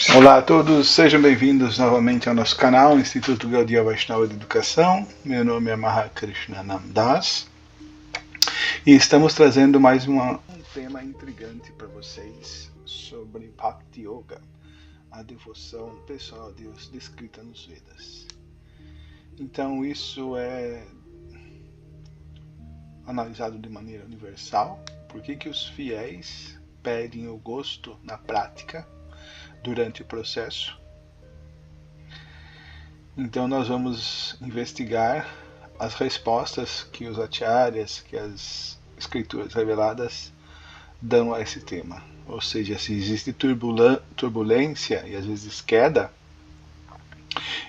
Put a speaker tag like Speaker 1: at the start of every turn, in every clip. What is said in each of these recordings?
Speaker 1: Olá a todos, sejam bem-vindos novamente ao nosso canal, Instituto Gaudiya Vaishnava de Educação. Meu nome é Mahakrishna Das e estamos trazendo mais um tema intrigante para vocês sobre Bhakti Yoga, a devoção pessoal a Deus descrita nos Vedas. Então isso é analisado de maneira universal. Por que os fiéis perdem o gosto na prática durante o processo? Então nós vamos investigar as respostas que os acharyas, que as escrituras reveladas dão a esse tema. Ou seja, se existe turbulência e às vezes queda,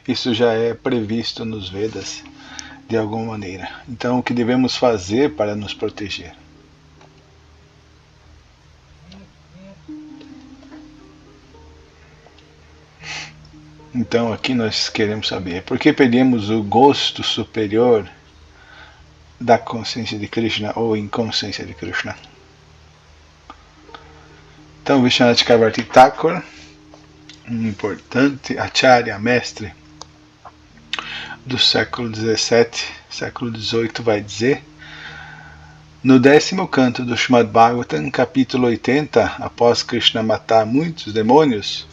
Speaker 1: isso já é previsto nos Vedas de alguma maneira. Então o que devemos fazer para nos proteger? Então aqui nós queremos saber por que perdemos o gosto superior da consciência de Krishna ou inconsciência de Krishna. Então Vishwanath Chakravarti Thakur, um importante acharya, mestre do século XVII, século XVIII, vai dizer: no 10º canto do Srimad Bhagavatam, capítulo 80, após Krishna matar muitos demônios,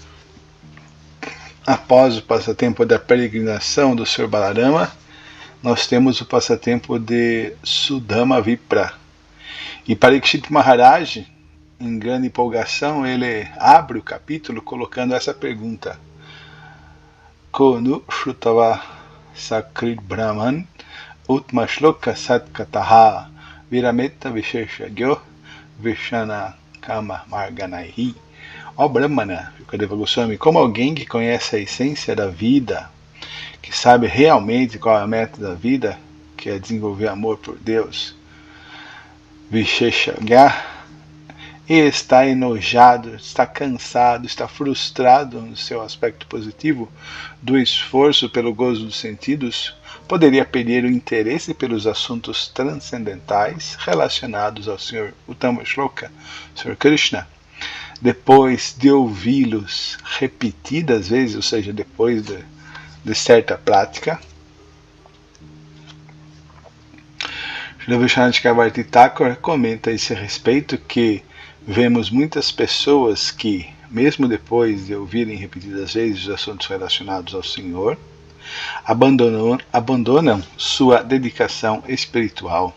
Speaker 1: após o passatempo da peregrinação do Sr. Balarama, nós temos o passatempo de Sudama Vipra. E Parikshit Maharaj, em grande empolgação, ele abre o capítulo colocando essa pergunta: Konu Shrutava Sakrit Brahman Utmashloka Satkataha Virametta Visheshagyo Vishana Kama Marganaihi. Ó Brahmana, Shukadeva Goswami, como alguém que conhece a essência da vida, que sabe realmente qual é a meta da vida, que é desenvolver amor por Deus, Visheshagya, e está enojado, está cansado, está frustrado no seu aspecto positivo do esforço pelo gozo dos sentidos, poderia perder o interesse pelos assuntos transcendentais relacionados ao Senhor Uttama Shloka, Sr. Krishna, depois de ouvi-los repetidas vezes, ou seja, depois de certa prática. Shri Vishwanath Chakravarti Thakur comenta a esse respeito que vemos muitas pessoas que, mesmo depois de ouvirem repetidas vezes os assuntos relacionados ao Senhor, abandonam sua dedicação espiritual.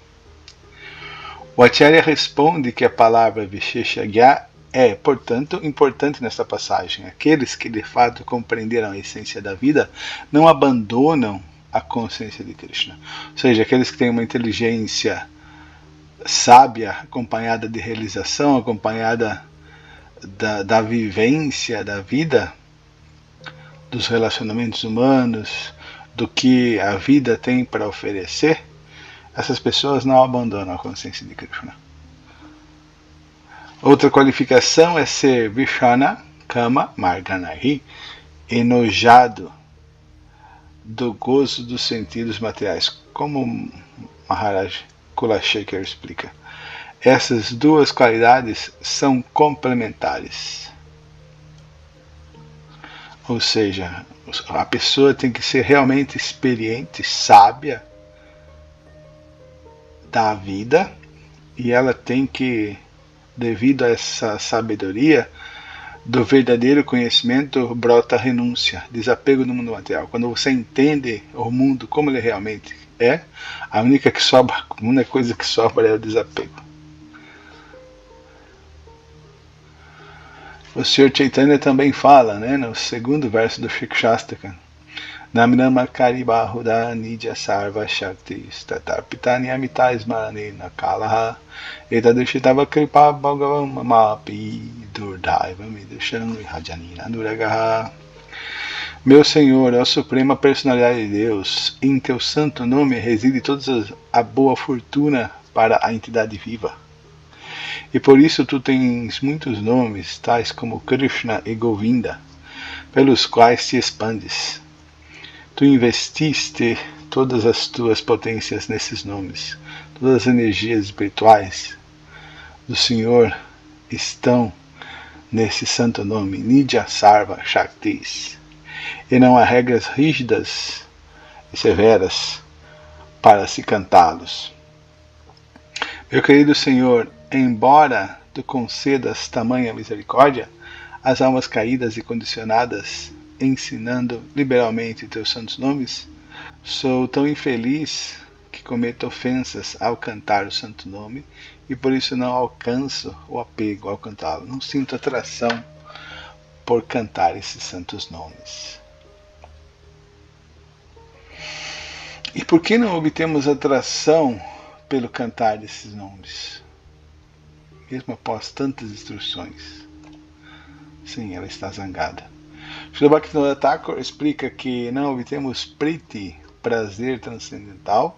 Speaker 1: O Acharya responde que a palavra Visheshagya é, portanto, importante nesta passagem. Aqueles que de fato compreenderam a essência da vida não abandonam a consciência de Krishna. Ou seja, aqueles que têm uma inteligência sábia, acompanhada de realização, acompanhada da vivência da vida, dos relacionamentos humanos, do que a vida tem para oferecer, essas pessoas não abandonam a consciência de Krishna. Outra qualificação é ser Vishana Kama Marganaihi, enojado do gozo dos sentidos materiais, como Maharaj Kulashekar explica. Essas duas qualidades são complementares. Ou seja, a pessoa tem que ser realmente experiente, sábia da vida, e ela tem que, devido a essa sabedoria do verdadeiro conhecimento, brota a renúncia, desapego do mundo material. Quando você entende o mundo como ele realmente é, a única coisa que sobra é o desapego. O Sr. Chaitanya também fala, no 2º verso do Shikshastaka: Namnama Karibahuda Nidya Sarva Shakti Statarpitani Amita Smarane Nakalaha Etadushtava Kripa Bhagavam Mapi Durdaiva Midushan Vihajanina Duragaha. Meu Senhor, ó Suprema Personalidade de Deus, em teu santo nome reside toda a boa fortuna para a entidade viva. E por isso tu tens muitos nomes, tais como Krishna e Govinda, pelos quais te expandes. Tu investiste todas as tuas potências nesses nomes. Todas as energias espirituais do Senhor estão nesse santo nome, Nidya Sarva Shaktis. E não há regras rígidas e severas para se cantá-los. Meu querido Senhor, embora Tu concedas tamanha misericórdia às almas caídas e condicionadas, ensinando liberalmente Teus santos nomes, sou tão infeliz que cometo ofensas ao cantar o santo nome e por isso não alcanço o apego ao cantá-lo. Não sinto atração por cantar esses santos nomes. E por que não obtemos atração pelo cantar desses nomes? Mesmo após tantas instruções. Sim, ela está zangada. Srila Bhaktivinoda Thakur explica que não obtemos priti, prazer transcendental,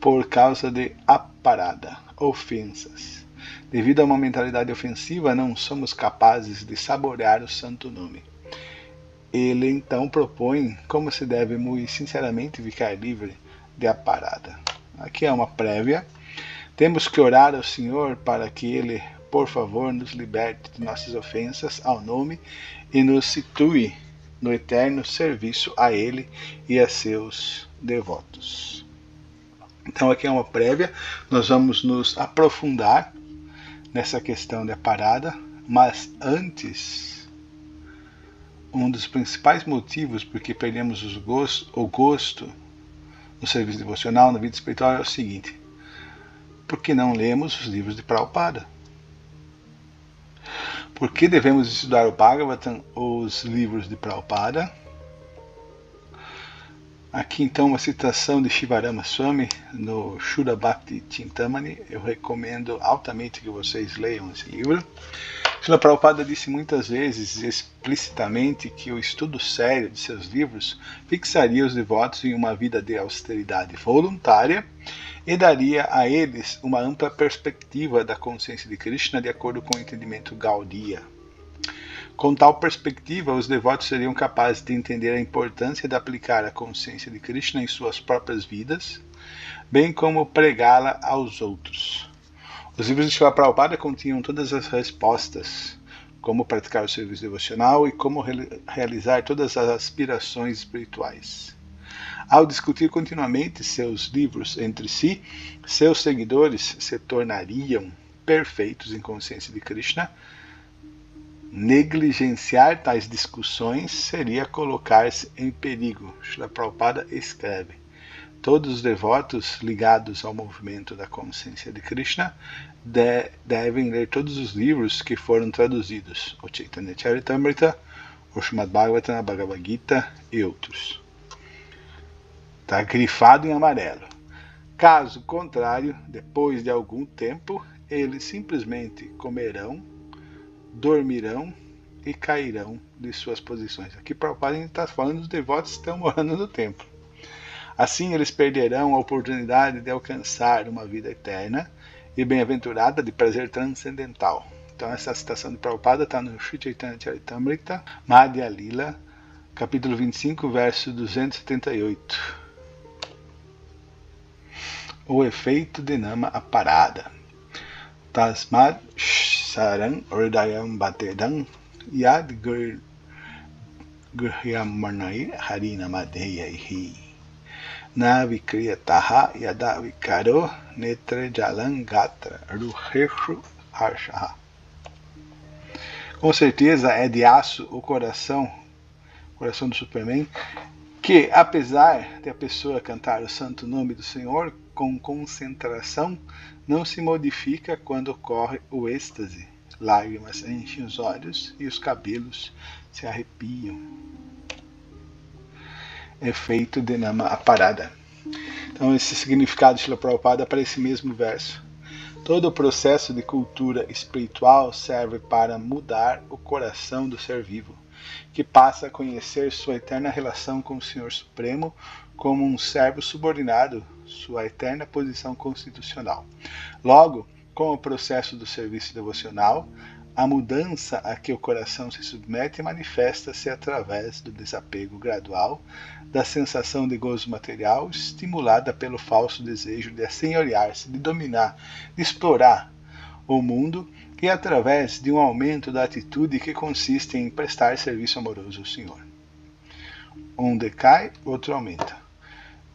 Speaker 1: por causa de aparada, ofensas. Devido a uma mentalidade ofensiva, não somos capazes de saborear o santo nome. Ele então propõe como se deve muito sinceramente ficar livre de aparada. Aqui é uma prévia. Temos que orar ao Senhor para que Ele, por favor, nos liberte de nossas ofensas ao nome e nos situe no eterno serviço a Ele e a seus devotos. Então aqui é uma prévia, nós vamos nos aprofundar nessa questão da parada, mas antes, um dos principais motivos por que perdemos o gosto no serviço devocional, na vida espiritual, é o seguinte: porque não lemos os livros de Prabhupada. Por que devemos estudar o Bhagavatam, os livros de Prabhupada? Aqui então uma citação de Shivarama Swami no Shuddha Bhakti Chintamani. Eu recomendo altamente que vocês leiam esse livro. Srila Prabhupada disse muitas vezes explicitamente que o estudo sério de seus livros fixaria os devotos em uma vida de austeridade voluntária e daria a eles uma ampla perspectiva da consciência de Krishna de acordo com o entendimento Gaudiya. Com tal perspectiva, os devotos seriam capazes de entender a importância de aplicar a consciência de Krishna em suas próprias vidas, bem como pregá-la aos outros. Os livros de Srila Prabhupada continham todas as respostas, como praticar o serviço devocional e como realizar todas as aspirações espirituais. Ao discutir continuamente seus livros entre si, seus seguidores se tornariam perfeitos em consciência de Krishna. Negligenciar tais discussões seria colocar-se em perigo. Srila Prabhupada escreve: todos os devotos ligados ao movimento da consciência de Krishna devem ler todos os livros que foram traduzidos, o Chaitanya Charitamrita, o Srimad Bhagavatam, a Bhagavad Gita e outros. Está grifado em amarelo. Caso contrário, depois de algum tempo, eles simplesmente comerão, dormirão e cairão de suas posições. Aqui Prabhupada está falando dos devotos que estão morando no templo. Assim eles perderão a oportunidade de alcançar uma vida eterna e bem-aventurada de prazer transcendental. Então essa citação de Prabhupada está no Sri Chaitanya Charitamrita, Madhya Lila, capítulo 25, verso 278. O efeito de Nama Aparada. Tasmad Saran Hridayam Batedam Yad Grihyamarnai Harinamadeyahi Na Vikriyataha Yada Vikaro Netre Jalan Gatra Ruheshu Arshaha. Com certeza é de aço o coração do Superman, que apesar de a pessoa cantar o santo nome do Senhor com concentração, não se modifica quando ocorre o êxtase. Lágrimas enchem os olhos e os cabelos se arrepiam. Efeito de Nama Aparada. Então esse significado de Srila Prabhupada para esse mesmo verso. Todo o processo de cultura espiritual serve para mudar o coração do ser vivo, que passa a conhecer sua eterna relação com o Senhor Supremo como um servo subordinado, sua eterna posição constitucional. Logo, com o processo do serviço devocional, a mudança a que o coração se submete manifesta-se através do desapego gradual da sensação de gozo material estimulada pelo falso desejo de assenhorear-se, de dominar, de explorar o mundo e através de um aumento da atitude que consiste em prestar serviço amoroso ao Senhor. Um decai, outro aumenta.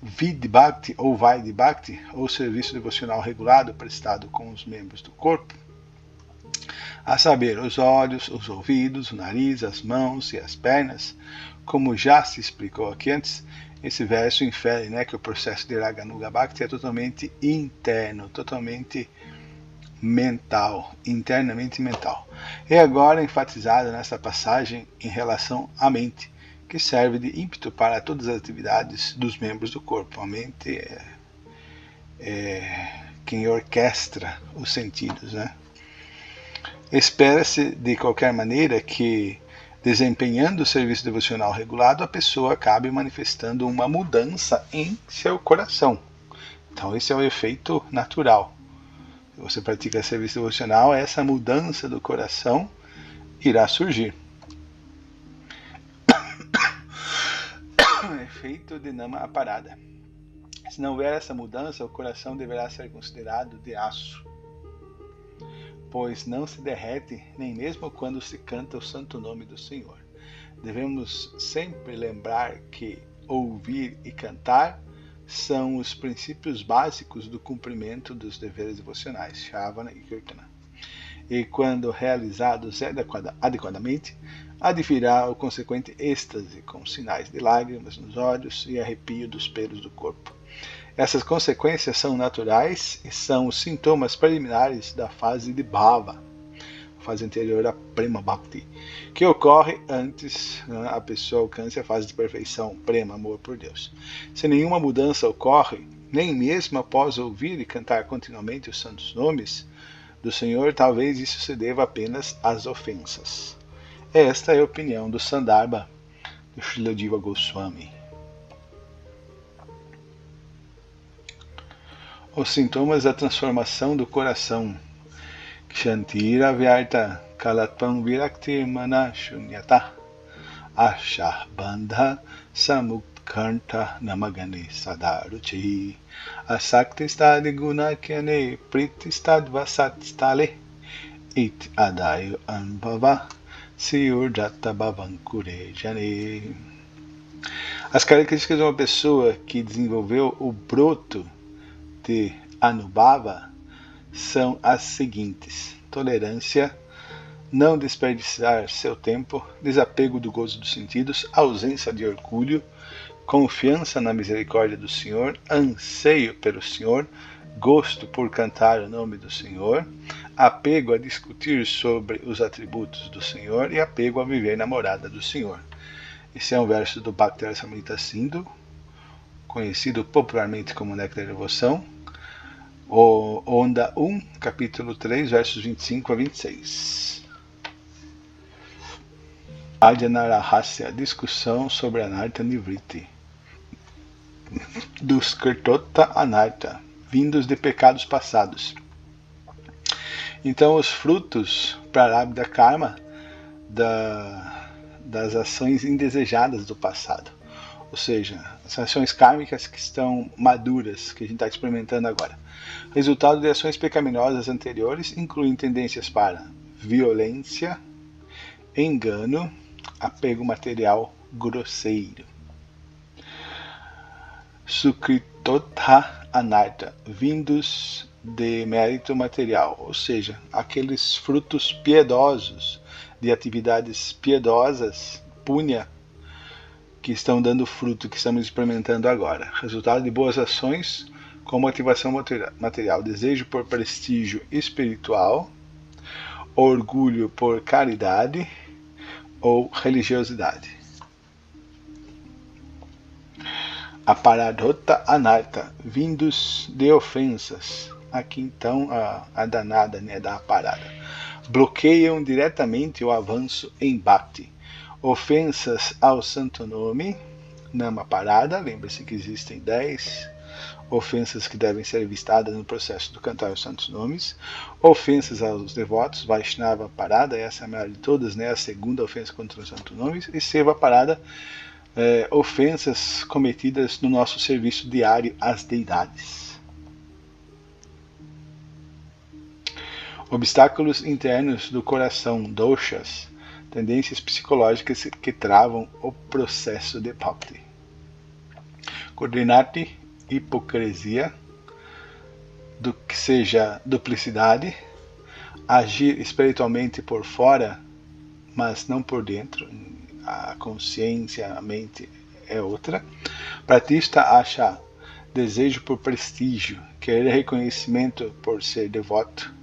Speaker 1: Vid Bhakti ou Vaidhi Bhakti, ou serviço devocional regulado prestado com os membros do corpo, a saber, os olhos, os ouvidos, o nariz, as mãos e as pernas, como já se explicou aqui antes. Esse verso infere, que o processo de Raganuga Bhakti é totalmente interno, totalmente mental, internamente mental. E agora enfatizado nessa passagem em relação à mente, que serve de ímpeto para todas as atividades dos membros do corpo. A mente é quem orquestra os sentidos, Espera-se, de qualquer maneira, que, desempenhando o serviço devocional regulado, a pessoa acabe manifestando uma mudança em seu coração. Então, esse é o efeito natural. Se você pratica serviço devocional, essa mudança do coração irá surgir. Efeito de Nama Aparada. Se não houver essa mudança, o coração deverá ser considerado de aço, pois não se derrete nem mesmo quando se canta o santo nome do Senhor. Devemos sempre lembrar que ouvir e cantar são os princípios básicos do cumprimento dos deveres devocionais, Shravana e Kirtana. E quando realizados adequadamente, advirá o consequente êxtase, com sinais de lágrimas nos olhos e arrepio dos pelos do corpo. Essas consequências são naturais e são os sintomas preliminares da fase de Bhava, a fase anterior a Prema Bhakti, que ocorre antes a pessoa alcance a fase de perfeição, Prema, amor por Deus. Se nenhuma mudança ocorre, nem mesmo após ouvir e cantar continuamente os santos nomes do Senhor, talvez isso se deva apenas às ofensas. Esta é a opinião do Sandarbha, do Srila Jiva Goswami. Os sintomas da transformação do coração. Kshantira Vyarta Kalatvam Viraktir Mana Shunyata Ashah Bandha Samukkarta Namagane Sadaruchi Asakti Stadi Gunakyane Priti Stadvasat Stale It Adayo Anbhava Siurdata Bhavankure Jane. As características de uma pessoa que desenvolveu o broto de Anubhava são as seguintes: tolerância, não desperdiçar seu tempo, desapego do gozo dos sentidos, ausência de orgulho, confiança na misericórdia do Senhor, anseio pelo Senhor, gosto por cantar o nome do Senhor, apego a discutir sobre os atributos do Senhor e apego a viver na morada do Senhor. Esse é um verso do Bhakti Rasamrita Sindhu, conhecido popularmente como Néctar de Devoção, Onda 1, capítulo 3, versos 25 a 26. Adyanarahasya, discussão sobre Anartha Nivritti. Dos Kirtota Anartha, vindos de pecados passados. Então, os frutos Prarabdha Karma das ações indesejadas do passado. Ou seja, as ações kármicas que estão maduras, que a gente está experimentando agora. Resultado de ações pecaminosas anteriores incluem tendências para violência, engano, apego material grosseiro. Sukritotha Anartha, vindos de mérito material, ou seja, aqueles frutos piedosos de atividades piedosas, punya, que estão dando fruto, que estamos experimentando agora. Resultado de boas ações com motivação material, desejo por prestígio espiritual, orgulho por caridade ou religiosidade. Aparadhota Anartha, vindos de ofensas. Aqui então a danada, da aparada. Bloqueiam diretamente o avanço em Bhakti. Ofensas ao santo nome, Nama Parada, lembre-se que existem 10 ofensas que devem ser vistadas no processo do cantar os santos nomes. Ofensas aos devotos, Vaishnava Parada, essa é a maior de todas, a segunda ofensa contra os santos nomes. E Seva Parada, ofensas cometidas no nosso serviço diário às deidades. Obstáculos internos do coração, doshas, tendências psicológicas que travam o processo de bhakti. Coordenate, hipocrisia, do que seja duplicidade, agir espiritualmente por fora, mas não por dentro, a consciência, a mente é outra. Pratista acha desejo por prestígio, querer reconhecimento por ser devoto,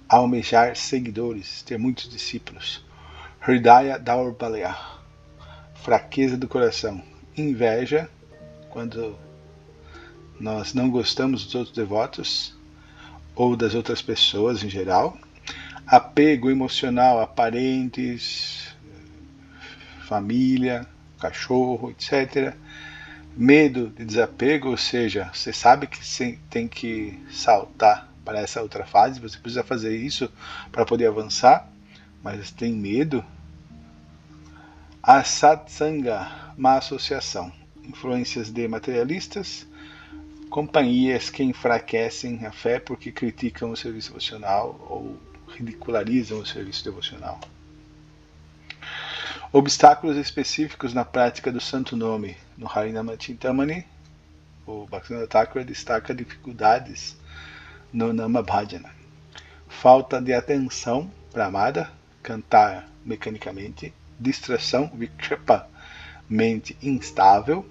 Speaker 1: almejar seguidores, ter muitos discípulos. Hridaya Daurbalya, fraqueza do coração, inveja, quando nós não gostamos dos outros devotos ou das outras pessoas em geral. Apego emocional a parentes, família, cachorro, etc. Medo de desapego, ou seja, você sabe que você tem que saltar para essa outra fase, você precisa fazer isso para poder avançar, mas tem medo. A satsanga, má associação, influências de materialistas, companhias que enfraquecem a fé porque criticam o serviço devocional ou ridicularizam o serviço devocional. Obstáculos específicos na prática do Santo Nome. No Harinama Chintamani, o Bhaktivinoda Thakur destaca dificuldades no Nama Bhajana. Falta de atenção, pramada, cantar mecanicamente. Distração, vikshepa, mente instável.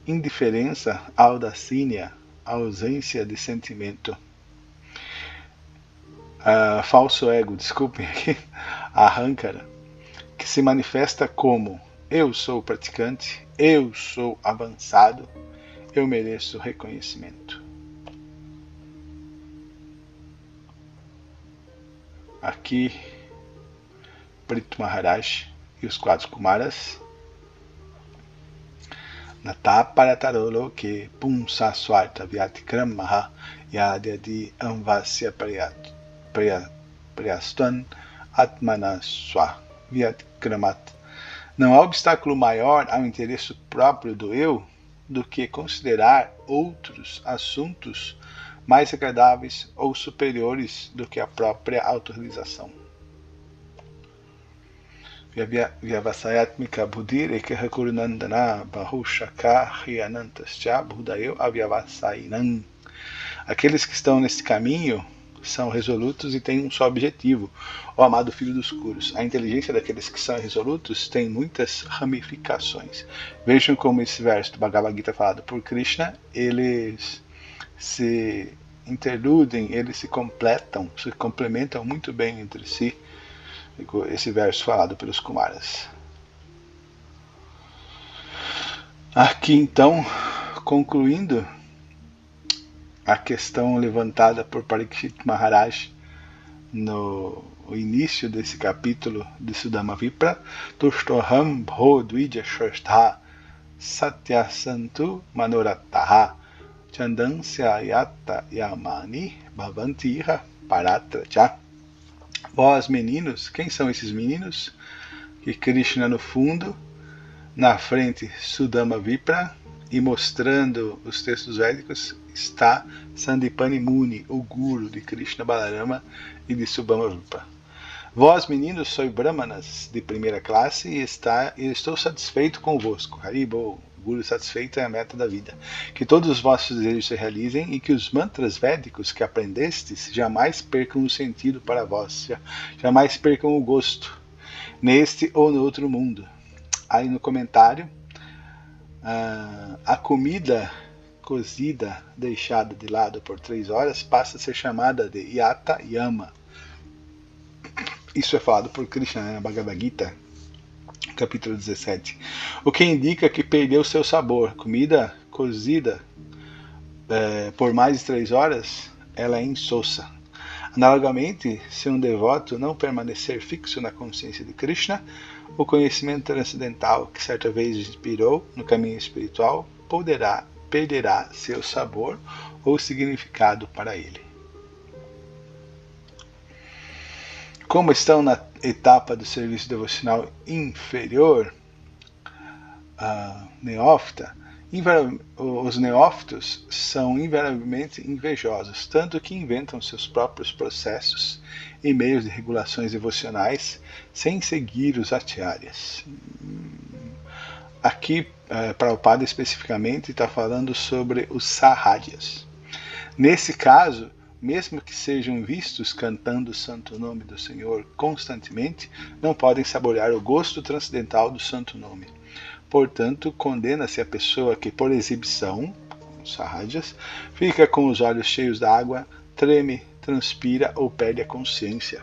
Speaker 1: Indiferença, audacínia, ausência de sentimento. Falso ego, desculpem aqui, ahankara, que se manifesta como eu sou praticante, eu sou avançado, eu mereço reconhecimento. Aqui, Prithu Maharaj e os 4 Kumaras. Nataparataro que pumsa swarta vyatikramaha yadyadi anvasya priyastvan atmana swa vyatkramat. Não há obstáculo maior ao interesse próprio do eu do que considerar outros assuntos mais agradáveis ou superiores do que a própria autorrealização. Vyavasayatmika buddhir ekaha kurunandana bahushaka hyanantascha buddhayo avyavasainam. Aqueles que estão nesse caminho são resolutos e têm um só objetivo, o amado Filho dos Kuros. A inteligência daqueles que são resolutos tem muitas ramificações. Vejam como esse verso do Bhagavad Gita falado por Krishna, eles se interludem, eles se completam, se complementam muito bem entre si. Esse verso falado pelos Kumaras. Aqui então, concluindo a questão levantada por Parikshit Maharaj no início desse capítulo de Sudama Vipra, Tushtoham Bho Dvija Shashtha Satyasantu Manorattaha Chandansya Yatta Yamani Bhavantiha Paratracha. Vós meninos, quem são esses meninos? Que Krishna no fundo, na frente Sudama Vipra, e mostrando os textos védicos está Sandipani Muni, o guru de Krishna Balarama e de Sudama Vipra. Vós meninos sois brahmanas de primeira classe e estou satisfeito convosco. Haribol, Guru satisfeito é a meta da vida. Que todos os vossos desejos se realizem e que os mantras védicos que aprendestes jamais percam o sentido para vós, jamais percam o gosto, neste ou no outro mundo. Aí no comentário, a comida cozida, deixada de lado por 3 horas, passa a ser chamada de Yata Yama. Isso é falado por Krishna na Bhagavad Gita, capítulo 17. O que indica que perdeu seu sabor. Comida cozida por mais de 3 horas, ela é insossa. Analogamente, se um devoto não permanecer fixo na consciência de Krishna, o conhecimento transcendental que certa vez inspirou no caminho espiritual perderá seu sabor ou significado para ele. Como estão na etapa do serviço devocional inferior, neófita, Os neófitos são invariavelmente invejosos, tanto que inventam seus próprios processos e meios de regulações devocionais sem seguir os acharyas. Aqui, Prabhupada especificamente está falando sobre os sahajas. Nesse caso, mesmo que sejam vistos cantando o santo nome do Senhor constantemente, não podem saborear o gosto transcendental do santo nome. Portanto, condena-se a pessoa que, por exibição, os sahajas, fica com os olhos cheios d'água, treme, transpira ou perde a consciência.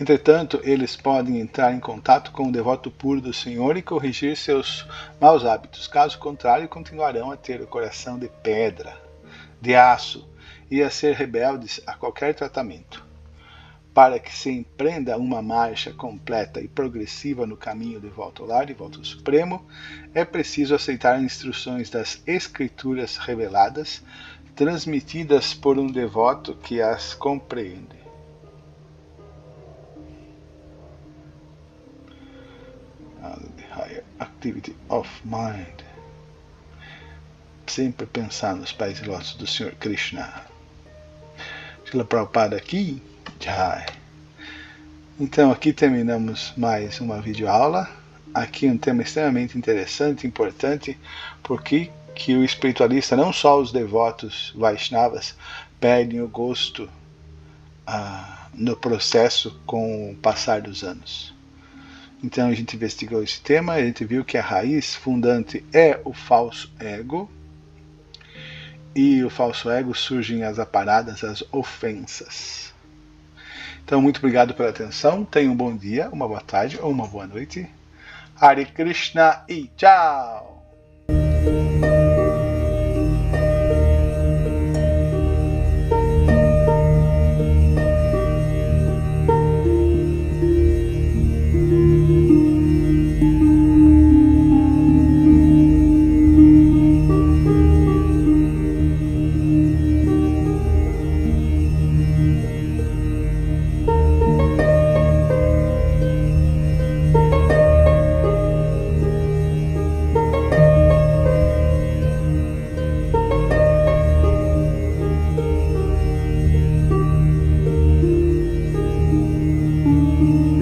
Speaker 1: Entretanto, eles podem entrar em contato com o devoto puro do Senhor e corrigir seus maus hábitos. Caso contrário, continuarão a ter o coração de pedra, de aço, e a ser rebeldes a qualquer tratamento. Para que se empreenda uma marcha completa e progressiva no caminho de volta ao lar, de volta ao Supremo, é preciso aceitar instruções das Escrituras reveladas, transmitidas por um devoto que as compreende. The higher activity of mind. Sempre pensar nos pés e lótus do Senhor Krishna. Srila Prabhupada aqui. Jai. Então aqui terminamos mais uma videoaula. Aqui um tema extremamente interessante, importante, porque que o espiritualista, não só os devotos Vaishnavas, perdem o gosto no processo com o passar dos anos. Então a gente investigou esse tema, a gente viu que a raiz fundante é o falso ego, e o falso ego surgem as aparadas, as ofensas. Então, muito obrigado pela atenção. Tenha um bom dia, uma boa tarde ou uma boa noite. Hare Krishna e tchau!